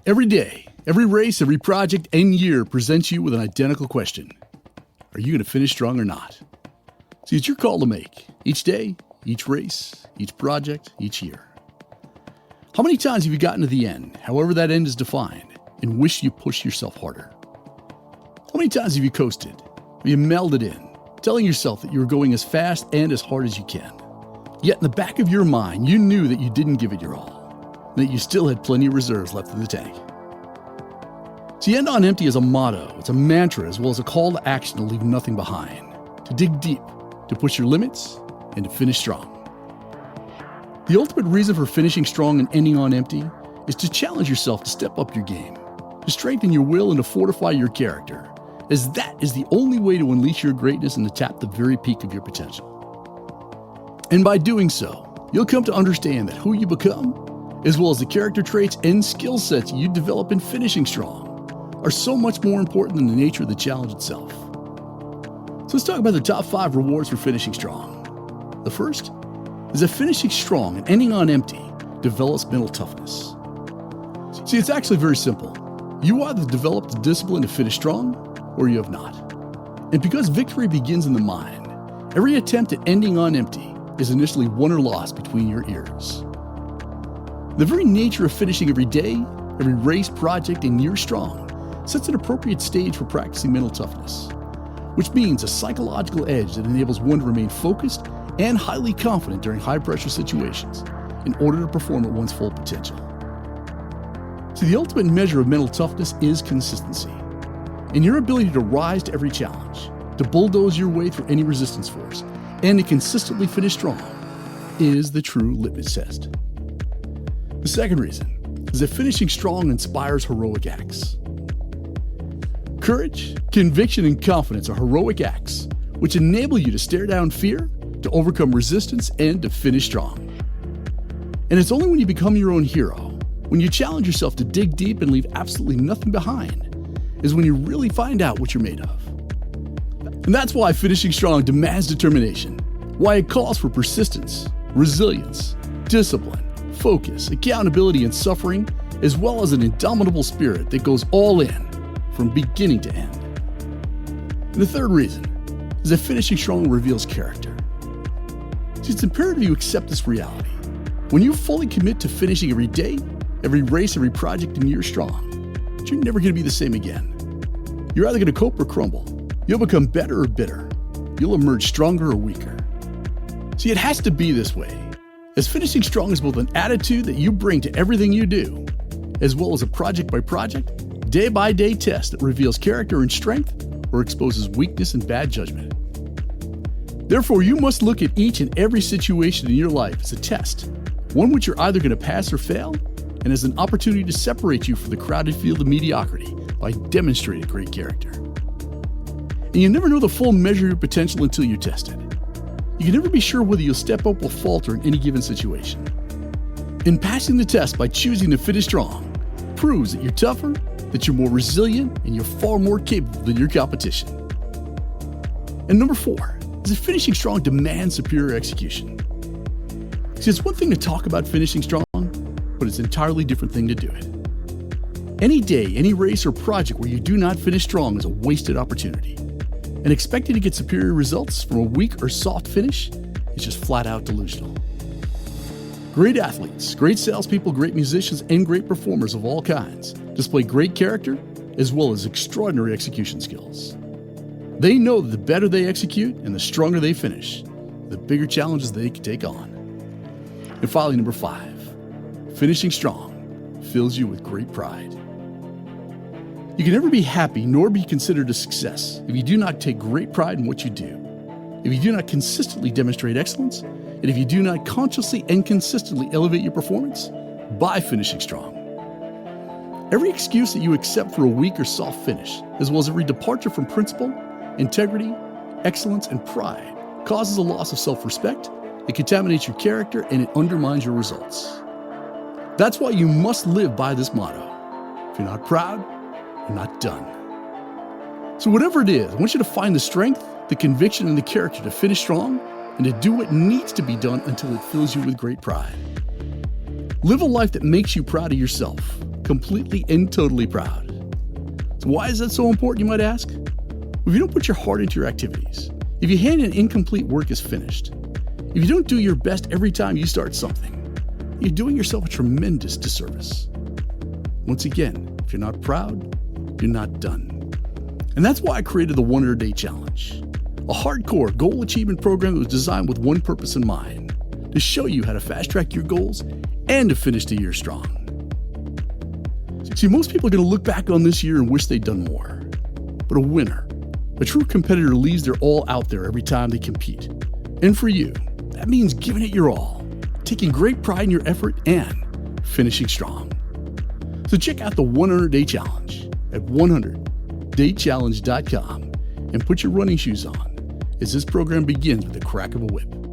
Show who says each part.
Speaker 1: Every day, every race, every project, and year presents you with an identical question. Are you going to finish strong or not? See, it's your call to make. Each day, each race, each project, each year. How many times have you gotten to the end, however that end is defined, and wish you pushed yourself harder? How many times have you coasted? Have you melded in, telling yourself that you were going as fast and as hard as you can? Yet in the back of your mind, you knew that you didn't give it your all, and that you still had plenty of reserves left in the tank. See, end on empty is a motto, it's a mantra, as well as a call to action to leave nothing behind, to dig deep, to push your limits, and to finish strong. The ultimate reason for finishing strong and ending on empty is to challenge yourself to step up your game, to strengthen your will and to fortify your character, as that is the only way to unleash your greatness and to tap the very peak of your potential. And by doing so, you'll come to understand that who you become, as well as the character traits and skill sets you develop in finishing strong, are so much more important than the nature of the challenge itself. So let's talk about the top 5 rewards for finishing strong. The first is that finishing strong and ending on empty develops mental toughness. See, it's actually very simple. You either develop the discipline to finish strong, or you have not. And because victory begins in the mind, every attempt at ending on empty is initially won or lost between your ears. The very nature of finishing every day, every race, project, and year strong sets an appropriate stage for practicing mental toughness, which means a psychological edge that enables one to remain focused and highly confident during high-pressure situations in order to perform at one's full potential. See, the ultimate measure of mental toughness is consistency, and your ability to rise to every challenge, to bulldoze your way through any resistance force, and to consistently finish strong is the true litmus test. The second reason is that finishing strong inspires heroic acts. Courage, conviction, and confidence are heroic acts which enable you to stare down fear, to overcome resistance, and to finish strong. And it's only when you become your own hero, when you challenge yourself to dig deep and leave absolutely nothing behind, is when you really find out what you're made of. And that's why finishing strong demands determination, why it calls for persistence, resilience, discipline, focus, accountability, and suffering, as well as an indomitable spirit that goes all in from beginning to end. And the third reason is that finishing strong reveals character. See, it's imperative you accept this reality. When you fully commit to finishing every day, every race, every project, and year strong, you're never going to be the same again. You're either going to cope or crumble. You'll become better or bitter. You'll emerge stronger or weaker. See, it has to be this way, as finishing strong is both an attitude that you bring to everything you do, as well as a project-by-project, day-by-day test that reveals character and strength or exposes weakness and bad judgment. Therefore, you must look at each and every situation in your life as a test, one which you're either going to pass or fail, and as an opportunity to separate you from the crowded field of mediocrity by demonstrating great character. And you never know the full measure of your potential until you're tested. You can never be sure whether you'll step up or falter in any given situation. In passing the test by choosing to finish strong proves that you're tougher, that you're more resilient, and you're far more capable than your competition. And number 4 is that finishing strong demands superior execution. See, it's one thing to talk about finishing strong, but it's an entirely different thing to do it. Any day, any race or project where you do not finish strong is a wasted opportunity. And expecting to get superior results from a weak or soft finish is just flat out delusional. Great athletes, great salespeople, great musicians, and great performers of all kinds display great character as well as extraordinary execution skills. They know that the better they execute and the stronger they finish, the bigger challenges they can take on. And finally, number 5, finishing strong fills you with great pride. You can never be happy nor be considered a success if you do not take great pride in what you do, if you do not consistently demonstrate excellence, and if you do not consciously and consistently elevate your performance by finishing strong. Every excuse that you accept for a weak or soft finish, as well as every departure from principle, integrity, excellence, and pride, causes a loss of self-respect, it contaminates your character, and it undermines your results. That's why you must live by this motto. If you're not proud, you're not done. So whatever it is, I want you to find the strength, the conviction, and the character to finish strong and to do what needs to be done until it fills you with great pride. Live a life that makes you proud of yourself, completely and totally proud. So why is that so important, you might ask? If you don't put your heart into your activities, if you hand in incomplete work as finished, if you don't do your best every time you start something, you're doing yourself a tremendous disservice. Once again, if you're not proud, you're not done. And that's why I created the 100-Day Challenge, a hardcore goal achievement program that was designed with one purpose in mind, to show you how to fast-track your goals and to finish the year strong. See, most people are going to look back on this year and wish they'd done more. But a winner, a true competitor, leaves their all out there every time they compete. And for you, that means giving it your all, taking great pride in your effort, and finishing strong. So check out the 100-Day Challenge at 100daychallenge.com and put your running shoes on as this program begins with the crack of a whip.